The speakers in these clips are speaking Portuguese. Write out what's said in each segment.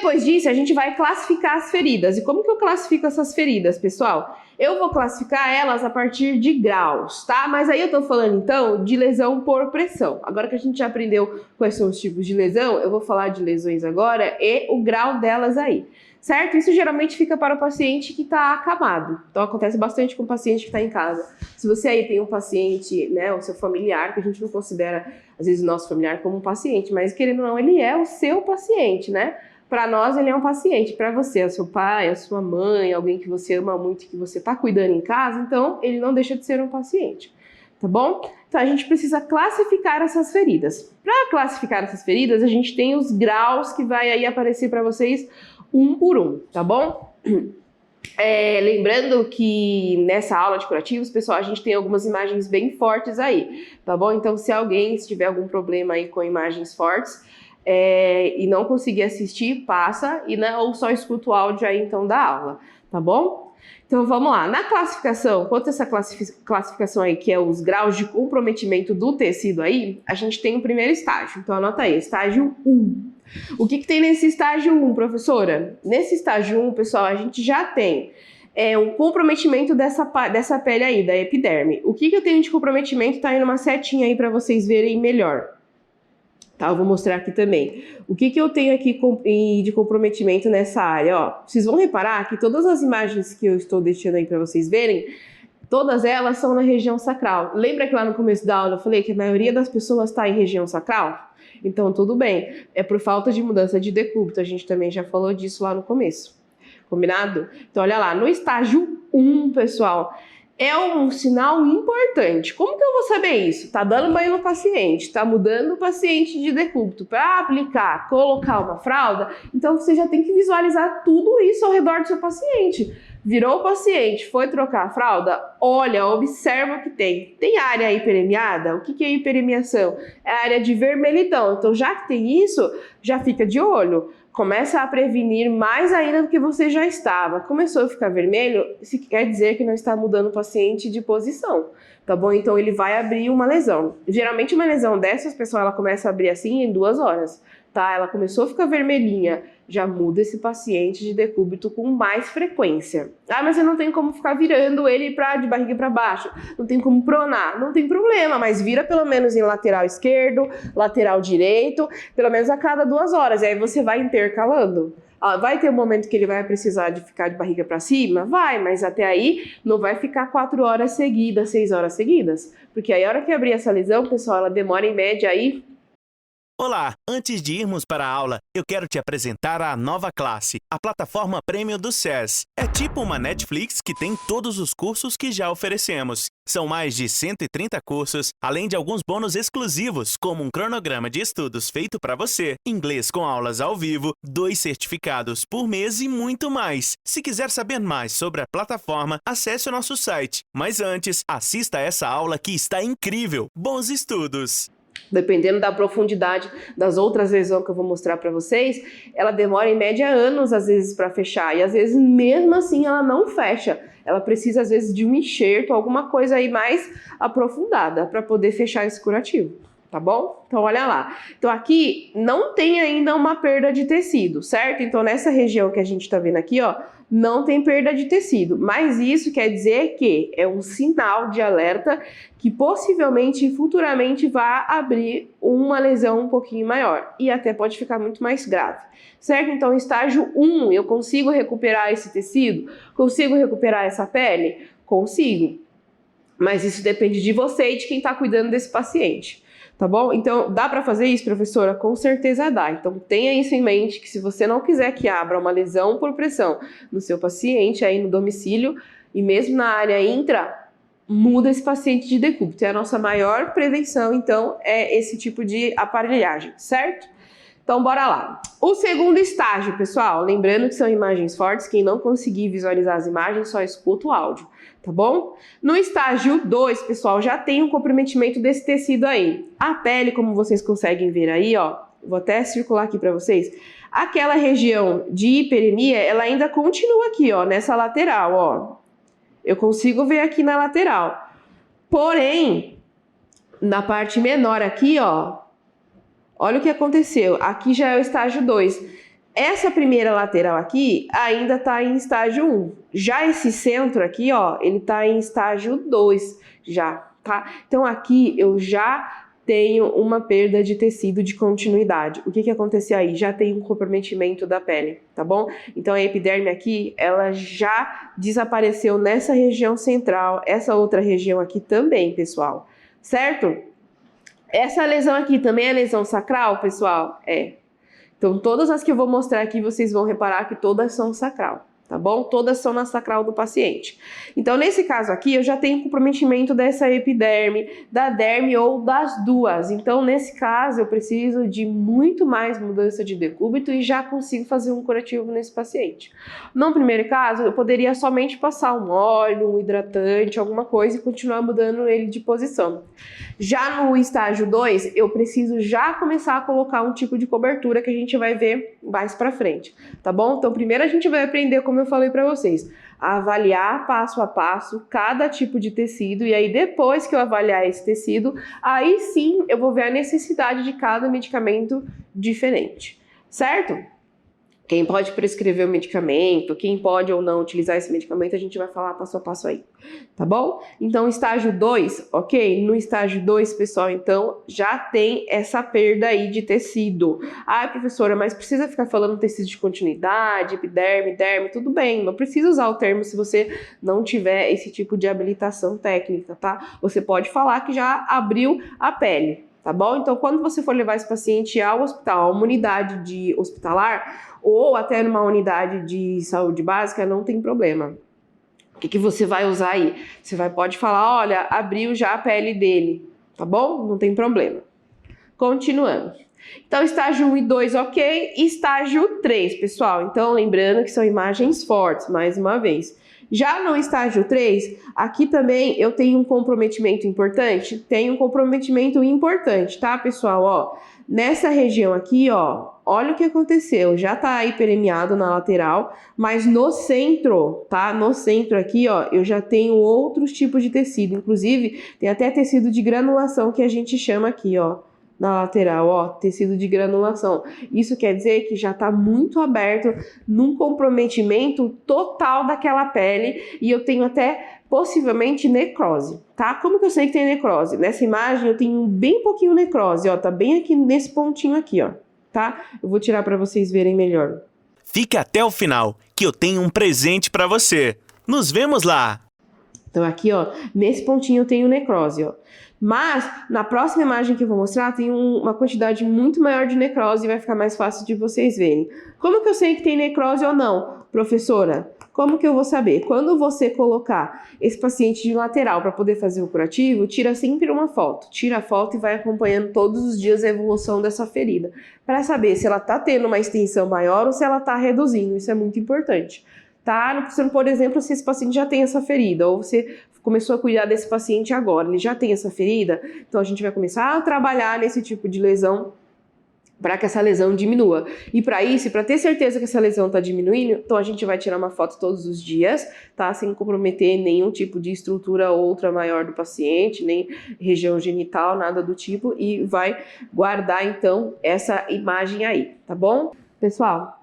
Depois disso, a gente vai classificar as feridas. E como que eu classifico essas feridas, pessoal? Eu vou classificar elas a partir de graus, tá? Mas aí eu tô falando, então, de lesão por pressão. Agora que a gente já aprendeu quais são os tipos de lesão, eu vou falar de lesões agora e o grau delas aí, certo? Isso geralmente fica para o paciente que está acamado. Então, acontece bastante com o paciente que está em casa. Se você aí tem um paciente, né, o seu familiar, que a gente não considera, às vezes, o nosso familiar como um paciente, mas querendo ou não, ele é o seu paciente, né? Para nós, ele é um paciente. Para você, é o seu pai, a sua mãe, alguém que você ama muito e que você está cuidando em casa, então ele não deixa de ser um paciente, tá bom? Então a gente precisa classificar essas feridas. Para classificar essas feridas, a gente tem os graus que vai aí aparecer para vocês um por um, tá bom? Lembrando que nessa aula de curativos, pessoal, a gente tem algumas imagens bem fortes aí, tá bom? Então se alguém tiver algum problema aí com imagens fortes, e não conseguir assistir, passa, ou só escuta o áudio aí então da aula, tá bom? Então vamos lá, na classificação, quanto a essa classificação aí, que é os graus de comprometimento do tecido aí, a gente tem o primeiro estágio, então anota aí, estágio 1. O que tem nesse estágio 1, professora? Nesse estágio 1, pessoal, a gente já tem um comprometimento dessa pele aí, da epiderme. O que eu tenho de comprometimento tá aí numa setinha aí para vocês verem melhor. Tá, eu vou mostrar aqui também. O que eu tenho aqui de comprometimento nessa área? Ó, vocês vão reparar que todas as imagens que eu estou deixando aí para vocês verem, todas elas são na região sacral. Lembra que lá no começo da aula eu falei que a maioria das pessoas está em região sacral? Então tudo bem, é por falta de mudança de decúbito, a gente também já falou disso lá no começo. Combinado? Então olha lá, no estágio 1, pessoal, é um sinal importante. Como que eu vou saber isso? Tá dando banho no paciente, tá mudando o paciente de decúbito para aplicar, colocar uma fralda, então você já tem que visualizar tudo isso ao redor do seu paciente. Virou o paciente, foi trocar a fralda, olha, observa o que tem. Tem área hiperemiada? O que é hiperemiação? É a área de vermelhidão. Então, já que tem isso, já fica de olho. Começa a prevenir mais ainda do que você já estava. Começou a ficar vermelho, isso quer dizer que não está mudando o paciente de posição, tá bom? Então, ele vai abrir uma lesão. Geralmente, uma lesão dessas, pessoal, ela começa a abrir assim em 2 horas, tá? Ela começou a ficar vermelhinha, já muda esse paciente de decúbito com mais frequência. Ah, mas eu não tenho como ficar virando ele de barriga para baixo, não tem como pronar. Não tem problema, mas vira pelo menos em lateral esquerdo, lateral direito, pelo menos a cada 2 horas. E aí você vai intercalando. Vai ter um momento que ele vai precisar de ficar de barriga para cima? Vai, mas até aí não vai ficar 4 horas seguidas, 6 horas seguidas. Porque aí a hora que abrir essa lesão, pessoal, ela demora em média aí. Olá! Antes de irmos para a aula, eu quero te apresentar a nova classe, a plataforma Premium do SES. É tipo uma Netflix que tem todos os cursos que já oferecemos. São mais de 130 cursos, além de alguns bônus exclusivos, como um cronograma de estudos feito para você, inglês com aulas ao vivo, 2 certificados por mês e muito mais. Se quiser saber mais sobre a plataforma, acesse o nosso site. Mas antes, assista a essa aula que está incrível. Bons estudos! Dependendo da profundidade das outras lesões que eu vou mostrar para vocês, ela demora em média anos, às vezes, para fechar. E às vezes, mesmo assim, ela não fecha. Ela precisa, às vezes, de um enxerto, alguma coisa aí mais aprofundada para poder fechar esse curativo. Tá bom? Então, olha lá. Então, aqui não tem ainda uma perda de tecido, certo? Então, nessa região que a gente tá vendo aqui, ó, não tem perda de tecido. Mas isso quer dizer que é um sinal de alerta que possivelmente, futuramente, vai abrir uma lesão um pouquinho maior. E até pode ficar muito mais grave, certo? Então, estágio 1, eu consigo recuperar esse tecido? Consigo recuperar essa pele? Consigo. Mas isso depende de você e de quem tá cuidando desse paciente. Tá bom? Então, dá para fazer isso, professora? Com certeza dá. Então, tenha isso em mente, que se você não quiser que abra uma lesão por pressão no seu paciente, aí no domicílio, e mesmo na área intra, muda esse paciente de decúbito. É a nossa maior prevenção, então, é esse tipo de aparelhagem, certo? Então, bora lá. O segundo estágio, pessoal, lembrando que são imagens fortes, quem não conseguir visualizar as imagens, só escuta o áudio, tá bom? No estágio 2, pessoal, já tem um comprometimento desse tecido aí. A pele, como vocês conseguem ver aí, ó, vou até circular aqui para vocês, aquela região de hiperemia, ela ainda continua aqui, ó, nessa lateral, ó. Eu consigo ver aqui na lateral. Porém, na parte menor aqui, ó, olha o que aconteceu. Aqui já é o estágio 2. essa primeira lateral aqui ainda está em estágio 1. Já esse centro aqui, ó, ele está em estágio 2 já, tá? Então aqui eu já tenho uma perda de tecido de continuidade. O que que aconteceu aí? Já tem um comprometimento da pele, tá bom? Então a epiderme aqui, ela já desapareceu nessa região central, essa outra região aqui também, pessoal, certo? Essa lesão aqui também é lesão sacral, pessoal? É. Então todas as que eu vou mostrar aqui, vocês vão reparar que todas são sacral. Tá bom? Todas são na sacral do paciente. Então, nesse caso aqui, eu já tenho comprometimento dessa epiderme, da derme ou das duas. Então, nesse caso, eu preciso de muito mais mudança de decúbito e já consigo fazer um curativo nesse paciente. No primeiro caso, eu poderia somente passar um óleo, um hidratante, alguma coisa e continuar mudando ele de posição. Já no estágio 2, eu preciso já começar a colocar um tipo de cobertura que a gente vai ver mais pra frente, tá bom? Então, primeiro a gente vai aprender, como eu falei para vocês, a avaliar passo a passo cada tipo de tecido e aí depois que eu avaliar esse tecido, aí sim eu vou ver a necessidade de cada medicamento diferente, certo? Quem pode prescrever o medicamento, quem pode ou não utilizar esse medicamento, a gente vai falar passo a passo aí, tá bom? Então, estágio 2, ok? No estágio 2, pessoal, então, já tem essa perda aí de tecido. Ah, professora, mas precisa ficar falando tecido de continuidade, epiderme, derme, tudo bem, não precisa usar o termo se você não tiver esse tipo de habilitação técnica, tá? Você pode falar que já abriu a pele. Tá bom? Então, quando você for levar esse paciente ao hospital, a uma unidade de hospitalar ou até numa unidade de saúde básica, não tem problema. O que que você vai usar aí? Você pode falar, olha, abriu já a pele dele, tá bom? Não tem problema. Continuando. Então, estágio 1 e 2, ok. Estágio 3, pessoal. Então, lembrando que são imagens fortes, mais uma vez. Já no estágio 3, aqui também eu tenho um comprometimento importante? Tenho um comprometimento importante, tá, pessoal? Ó, nessa região aqui, ó, olha o que aconteceu. Já tá hiperemiado na lateral, mas no centro, tá? No centro aqui, ó, eu já tenho outros tipos de tecido. Inclusive, tem até tecido de granulação que a gente chama aqui, ó. Na lateral, ó, tecido de granulação. Isso quer dizer que já está muito aberto num comprometimento total daquela pele e eu tenho até possivelmente necrose, tá? Como que eu sei que tem necrose? Nessa imagem eu tenho bem pouquinho necrose, ó, tá bem aqui nesse pontinho aqui, ó, tá? Eu vou tirar para vocês verem melhor. Fique até o final, que eu tenho um presente para você. Nos vemos lá! Então aqui, ó, nesse pontinho eu tenho necrose, ó. Mas, na próxima imagem que eu vou mostrar, tem uma quantidade muito maior de necrose e vai ficar mais fácil de vocês verem. Como que eu sei que tem necrose ou não, professora? Como que eu vou saber? Quando você colocar esse paciente de lateral para poder fazer o curativo, tira sempre uma foto. Tira a foto e vai acompanhando todos os dias a evolução dessa ferida, para saber se ela está tendo uma extensão maior ou se ela está reduzindo. Isso é muito importante. Tá? Não precisa, por exemplo, se esse paciente já tem essa ferida, ou você começou a cuidar desse paciente agora, ele já tem essa ferida, então a gente vai começar a trabalhar nesse tipo de lesão para que essa lesão diminua. E para isso, para ter certeza que essa lesão está diminuindo, então a gente vai tirar uma foto todos os dias, tá? Sem comprometer nenhum tipo de estrutura outra maior do paciente, nem região genital, nada do tipo, e vai guardar então essa imagem aí, tá bom? Pessoal,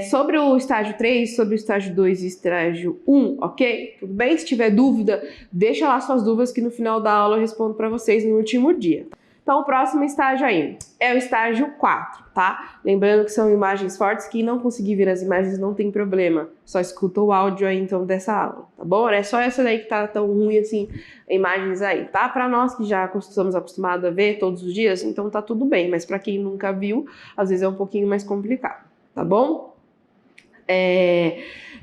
sobre o estágio 3, sobre o estágio 2 e estágio 1, ok? Tudo bem? Se tiver dúvida, deixa lá suas dúvidas que no final da aula eu respondo para vocês no último dia. Então, o próximo estágio aí é o estágio 4, tá? Lembrando que são imagens fortes, quem não conseguir ver as imagens não tem problema, só escuta o áudio aí então dessa aula, tá bom? É só essa daí que tá tão ruim assim, imagens aí, tá? Para nós que já estamos acostumados a ver todos os dias, então tá tudo bem, mas para quem nunca viu, às vezes é um pouquinho mais complicado. Tá bom?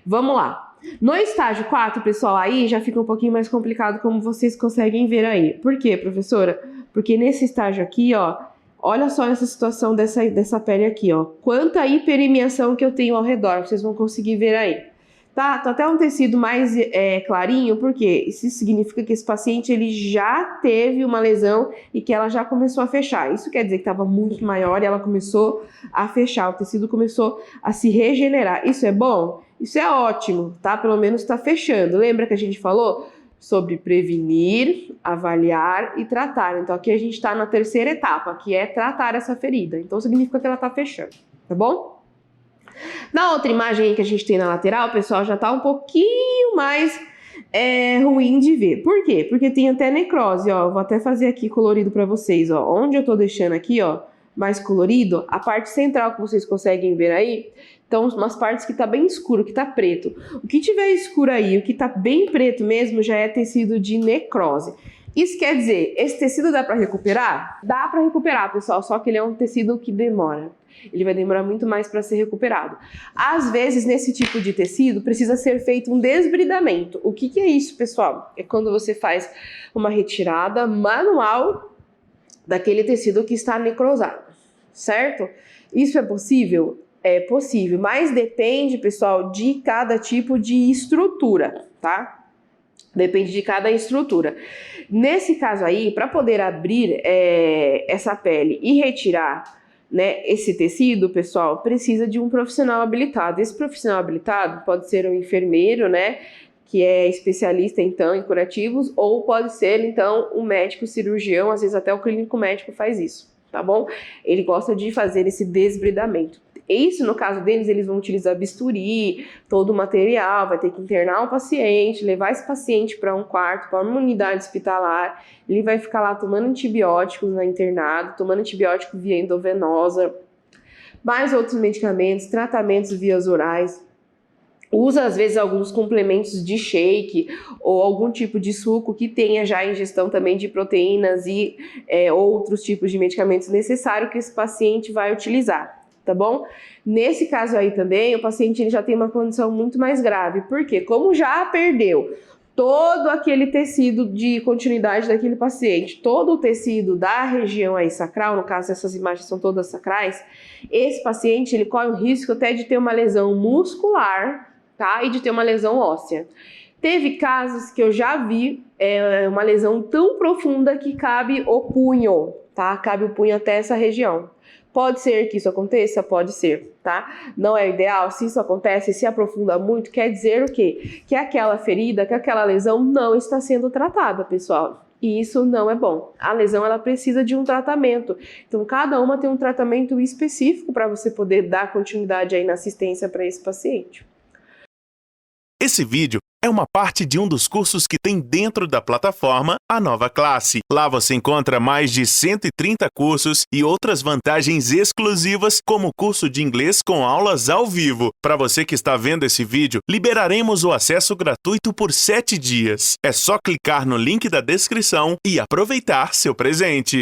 Vamos lá. No estágio 4, pessoal, aí já fica um pouquinho mais complicado, como vocês conseguem ver aí. Por quê, professora? Porque nesse estágio aqui, ó, olha só essa situação dessa pele aqui, ó. Quanta hiperemiação que eu tenho ao redor, vocês vão conseguir ver aí. Tá até um tecido mais clarinho, porque isso significa que esse paciente ele já teve uma lesão e que ela já começou a fechar. Isso quer dizer que estava muito maior e ela começou a fechar, o tecido começou a se regenerar. Isso é bom? Isso é ótimo, tá? Pelo menos está fechando. Lembra que a gente falou sobre prevenir, avaliar e tratar? Então aqui a gente está na terceira etapa, que é tratar essa ferida. Então significa que ela está fechando, tá bom? Na outra imagem aí que a gente tem na lateral, pessoal, já tá um pouquinho mais ruim de ver. Por quê? Porque tem até necrose, ó. Vou até fazer aqui colorido para vocês, ó. Onde eu tô deixando aqui, ó, mais colorido, a parte central que vocês conseguem ver aí, então umas partes que tá bem escuro, que tá preto. O que tiver escuro aí, o que tá bem preto mesmo, já é tecido de necrose. Isso quer dizer, esse tecido dá para recuperar? Dá para recuperar, pessoal, só que ele é um tecido que demora. Ele vai demorar muito mais para ser recuperado. Às vezes, nesse tipo de tecido, precisa ser feito um desbridamento. O que é isso, pessoal? É quando você faz uma retirada manual daquele tecido que está necrosado, certo? Isso é possível? É possível, mas depende, pessoal, de cada tipo de estrutura, tá? Depende de cada estrutura. Nesse caso aí, para poder abrir essa pele e retirar, né, esse tecido, pessoal, precisa de um profissional habilitado. Esse profissional habilitado pode ser um enfermeiro, né, que é especialista, então, em curativos, ou pode ser, então, um médico cirurgião, às vezes até o clínico médico faz isso, tá bom? Ele gosta de fazer esse desbridamento. Isso, no caso deles, eles vão utilizar bisturi, todo o material, vai ter que internar o paciente, levar esse paciente para um quarto, para uma unidade hospitalar, ele vai ficar lá tomando antibióticos na internado, tomando antibiótico via endovenosa, mais outros medicamentos, tratamentos vias orais, usa às vezes alguns complementos de shake ou algum tipo de suco que tenha já ingestão também de proteínas e outros tipos de medicamentos necessários que esse paciente vai utilizar. Tá bom? Nesse caso aí também, o paciente ele já tem uma condição muito mais grave, porque como já perdeu todo aquele tecido de continuidade daquele paciente, todo o tecido da região aí sacral, no caso essas imagens são todas sacrais, esse paciente ele corre o risco até de ter uma lesão muscular, tá? E de ter uma lesão óssea. Teve casos que eu já vi uma lesão tão profunda que cabe o punho, tá? Cabe o punho até essa região. Pode ser que isso aconteça? Pode ser, tá? Não é ideal. Se isso acontece, se aprofunda muito, quer dizer o quê? Que aquela ferida, que aquela lesão não está sendo tratada, pessoal. E isso não é bom. A lesão, ela precisa de um tratamento. Então, cada uma tem um tratamento específico para você poder dar continuidade aí na assistência para esse paciente. Esse vídeo é uma parte de um dos cursos que tem dentro da plataforma A Nova Classe. Lá você encontra mais de 130 cursos e outras vantagens exclusivas, como o curso de inglês com aulas ao vivo. Para você que está vendo esse vídeo, liberaremos o acesso gratuito por 7 dias. É só clicar no link da descrição e aproveitar seu presente.